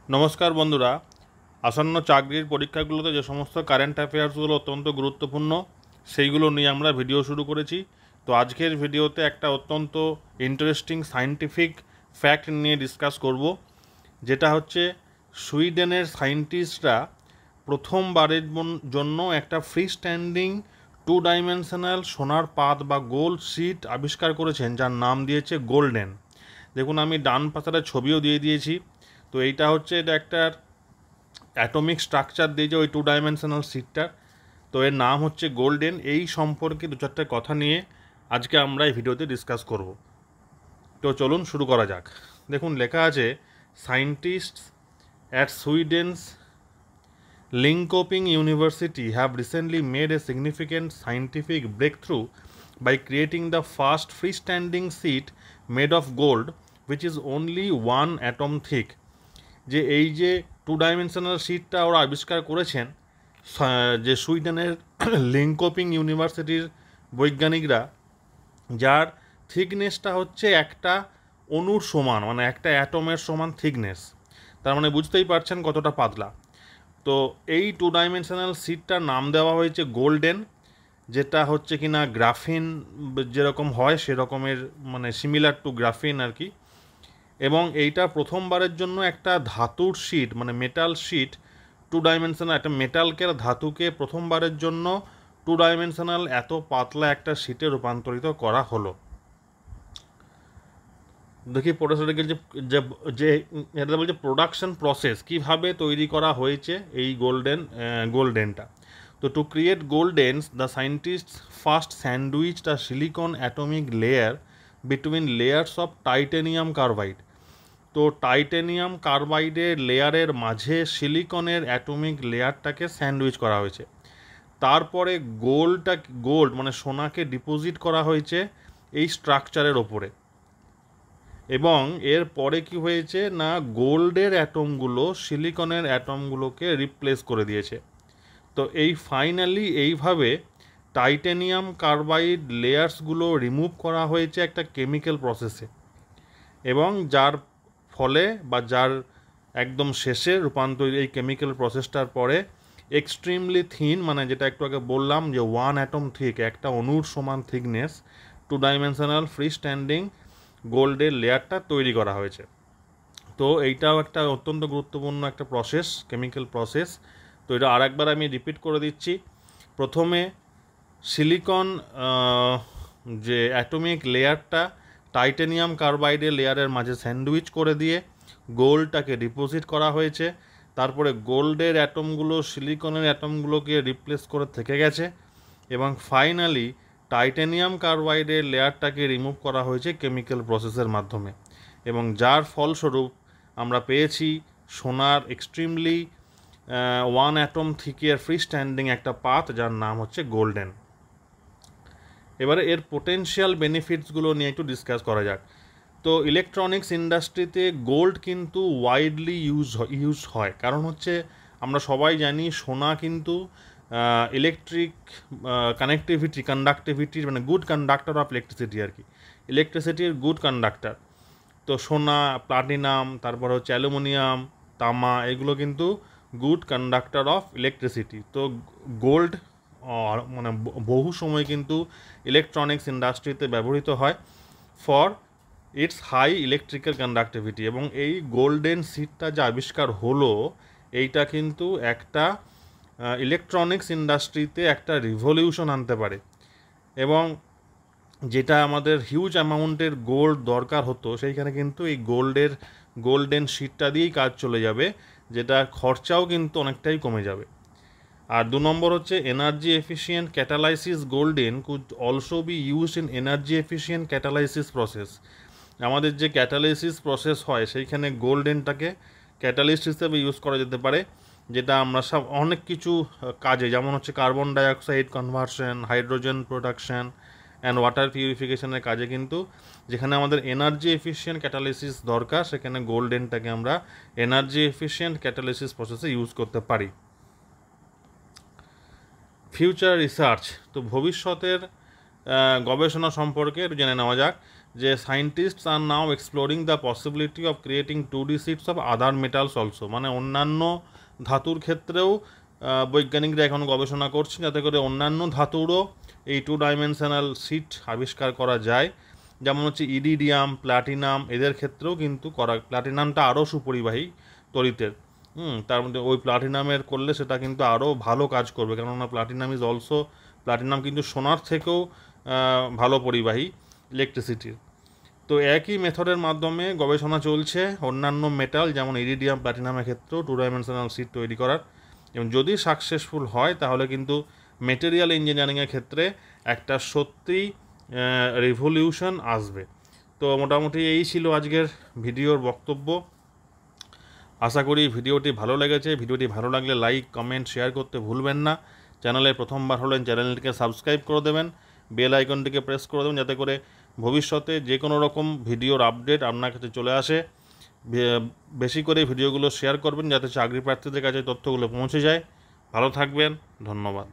নমস্কার বন্ধুরা, আসন্ন চাকরির পরীক্ষাগুলোতে যে সমস্ত কারেন্ট অ্যাফেয়ার্সগুলো অত্যন্ত গুরুত্বপূর্ণ সেইগুলো নিয়ে আমরা ভিডিও শুরু করেছি। তো আজকের ভিডিওতে একটা অত্যন্ত ইন্টারেস্টিং সায়েন্টিফিক ফ্যাক্ট নিয়ে ডিসকাস করব, যেটা হচ্ছে সুইডেনের সায়েন্টিস্টরা প্রথমবারের জন্য একটা ফ্রি স্ট্যান্ডিং 2 ডাইমেনশনাল সোনার পাত বা গোল্ড শিট আবিষ্কার করেছেন, যার নাম দিয়েছে গোল্ডেন। দেখুন, আমি ডান পাতাটা ছবিও দিয়ে দিয়েছি। তো এইটা হচ্ছে এটা একটা অ্যাটমিক স্ট্রাকচার দিয়েছে ওই 2 ডাইমেনশনাল শিটটার। তো এর নাম হচ্ছে গোল্ডেন। এই সম্পর্কে দু চারটে কথা নিয়ে আজকে আমরা এই ভিডিওতে ডিসকাস করব। তো চলুন শুরু করা যাক। দেখুন, লেখা আছে scientists at Sweden's Linköping University have recently made a significant scientific breakthrough by creating the first freestanding sheet made of gold, which is only 1 atom thick. যে এই যে 2 ডাইমেনশনাল শিটটা ওরা আবিষ্কার করেছেন, যে সুইডেনের লিঙ্কোপিং ইউনিভার্সিটির বৈজ্ঞানিকরা, যার থিকনেসটা হচ্ছে একটা অণুর সমান, মানে একটা অ্যাটমের সমান থিকনেস। তার মানে বুঝতেই পারছেন কতটা পাতলা। তো এই 2 ডাইমেনশনাল শিটটার নাম দেওয়া হয়েছে গোল্ডেন, যেটা হচ্ছে কি না গ্রাফিন যেরকম হয় সেরকমের, মানে সিমিলার টু গ্রাফিন আর কি। এবং এইটা প্রথমবারের জন্য একটা ধাতুর শিট, মানে মেটাল শিট, 2 ডাইমেনশনাল একটা মেটালকে ধাতুকে প্রথমবারের জন্য 2 ডাইমেনশনাল এত পাতলা একটা শিটে রূপান্তরিত করা হলো। দেখি প্রোডাকশনকে যে এটা বলছে প্রোডাকশন প্রসেস কীভাবে তৈরি করা হয়েছে এই গোল্ডেনটা। তো to create goldenes the scientists first sandwich the silicon atomic layer between layers of titanium carbide. তো টাইটেনিয়াম কার্বাইডের লেয়ারের মাঝে সিলিকনের অ্যাটমিক লেয়ারটাকে স্যান্ডউইচ করা হয়েছে। তারপরে গোল্ড মানে সোনাকে ডিপোজিট করা হয়েছে এই স্ট্রাকচারের ওপরে। এবং এর পরে কি হয়েছে না, গোল্ডের অ্যাটমগুলো সিলিকনের অ্যাটমগুলোকে রিপ্লেস করে দিয়েছে। তো এই ফাইনালি এইভাবে টাইটেনিয়াম কার্বাইড লেয়ার্সগুলো রিমুভ করা হয়েছে একটা কেমিক্যাল প্রসেসে, এবং যার ফলে বা যার একদম শেষে রূপান্তর এই কেমিক্যাল প্রসেসটার পরে এক্সট্রিমলি থিন, মানে যেটা একটু আগে বললাম যে 1 atom থিক, একটা অণুর সমান থিকনেস 2 ডাইমেনশনাল ফ্রি স্ট্যান্ডিং গোল্ডের লেয়ারটা তৈরি করা হয়েছে। তো এইটাও একটা অত্যন্ত গুরুত্বপূর্ণ একটা প্রসেস, কেমিক্যাল প্রসেস। তো এটা আরেকবার আমি রিপিট করে দিচ্ছি। প্রথমে সিলিকন যে অ্যাটমিক লেয়ারটা টাইটেনিয়াম কার্বাইডের লেয়ারের মাঝে স্যান্ডউইচ করে দিয়ে গোল্ডটাকে ডিপোজিট করা হয়েছে। তারপরে গোল্ডের অ্যাটমগুলো সিলিকনের অ্যাটমগুলোকে রিপ্লেস করে থেকে গেছে, এবং ফাইনালি টাইটেনিয়াম কার্বাইডের লেয়ারটাকে রিমুভ করা হয়েছে কেমিক্যাল প্রসেসের মাধ্যমে, এবং যার ফলস্বরূপ আমরা পেয়েছি সোনার এক্সট্রিমলি 1 atom থিকের ফ্রি স্ট্যান্ডিং একটা পাত, যার নাম হচ্ছে গোল্ডেন। এবারে এর পোটেনশিয়াল বেনিফিটসগুলো নিয়ে একটু ডিসকাস করা যাক। তো ইলেকট্রনিক্স ইন্ডাস্ট্রিতে গোল্ড কিন্তু ওয়াইডলি ইউজ হয়, কারণ হচ্ছে আমরা সবাই জানি সোনা কিন্তু ইলেকট্রিক কন্ডাক্টিভিটির মানে গুড কন্ডাক্টর অফ ইলেকট্রিসিটি আর কি, ইলেকট্রিসিটির গুড কন্ডাক্টর। তো সোনা, প্লাটিনাম, তারপর হচ্ছে অ্যালুমিনিয়াম, তামা, এগুলো কিন্তু গুড কন্ডাক্টর অফ ইলেকট্রিসিটি। তো গোল্ড মানে বহু সময় কিন্তু ইলেকট্রনিক্স ইন্ডাস্ট্রিতে ব্যবহৃত হয় for its high electrical conductivity. এবং এই গোল্ডেন শিটটা যে আবিষ্কার হলো, এইটা কিন্তু একটা ইলেকট্রনিক্স ইন্ডাস্ট্রিতে একটা রিভলিউশন আনতে পারে। এবং যেটা আমাদের হিউজ অ্যামাউন্টের গোল্ড দরকার হতো, সেইখানে কিন্তু এই গোল্ডেন শিটটা দিয়েই কাজ চলে যাবে, যেটা খরচাও কিন্তু অনেকটাই কমে যাবে। আর 2 নম্বর হচ্ছে energy efficient ক্যাটালাইসিস। Golden could also be used in energy efficient ক্যাটালাইসিস process. আমাদের যে ক্যাটালাইসিস প্রসেস হয় সেইখানে গোল্ডেনটাকে ক্যাটালিস্ট হিসেবে ইউজ করা যেতে পারে, যেটা আমরা সব অনেক কিছু কাজে, যেমন হচ্ছে carbon dioxide conversion, hydrogen production and water পিউরিফিকেশনের কাজে কিন্তু যেখানে আমাদের এনার্জি এফিশিয়েন্ট ক্যাটালিসিস দরকার, সেখানে গোল্ডেনটাকে আমরা এনার্জি এফিশিয়েন্ট ক্যাটালিসিস প্রসেসে ইউজ করতে পারি। ফিউচার রিসার্চ, তো ভবিষ্যতের গবেষণা সম্পর্কে একটু জেনে নেওয়া যাক। যে scientists are now exploring the possibility of creating 2D sheets of other metals also, মানে অন্যান্য ধাতুর ক্ষেত্রেও বৈজ্ঞানিকরা এখন গবেষণা করছেন যাতে করে অন্যান্য ধাতুরও এই 2 ডাইমেনশনাল সিট আবিষ্কার করা যায়। যেমন হচ্ছে ইরিডিয়াম, প্ল্যাটিনাম, এদের ক্ষেত্রেও কিন্তু করা, প্ল্যাটিনামটা আরও সুপরিবাহী তড়িতের, তার মধ্যে ওই প্ল্যাটিনামের করলে সেটা কিন্তু আরও ভালো কাজ করবে, কেননা প্ল্যাটিনাম ইজ অলসো, প্ল্যাটিনাম কিন্তু সোনার থেকেও ভালো পরিবাহী ইলেকট্রিসিটির। তো একই মেথডের মাধ্যমে গবেষণা চলছে অন্যান্য মেটাল যেমন ইরিডিয়াম, প্ল্যাটিনামের ক্ষেত্রেও 2 ডাইমেনশনাল সিট তৈরি করার, এবং যদি সাকসেসফুল হয় তাহলে কিন্তু মেটেরিয়াল ইঞ্জিনিয়ারিংয়ের ক্ষেত্রে একটা সত্যিই রিভলিউশন আসবে। তো মোটামুটি এই ছিল আজকের ভিডিওর বক্তব্য। আশা করি ভিডিওটি ভালো লেগেছে। ভিডিওটি ভালো লাগলে লাইক, কমেন্ট, শেয়ার করতে ভুলবেন না। চ্যানেলে প্রথমবার হলেন চ্যানেলটিকে সাবস্ক্রাইব করে দেবেন, বেল আইকনটিকে প্রেস করে দেবেন যাতে করে ভবিষ্যতে যে কোনো রকম ভিডিওর আপডেট আপনার কাছে চলে আসে। বেশি করে ভিডিওগুলো শেয়ার করবেন যাতে চাকরি প্রার্থীদের কাছে তথ্যগুলো পৌঁছে যায়। ভালো থাকবেন, ধন্যবাদ।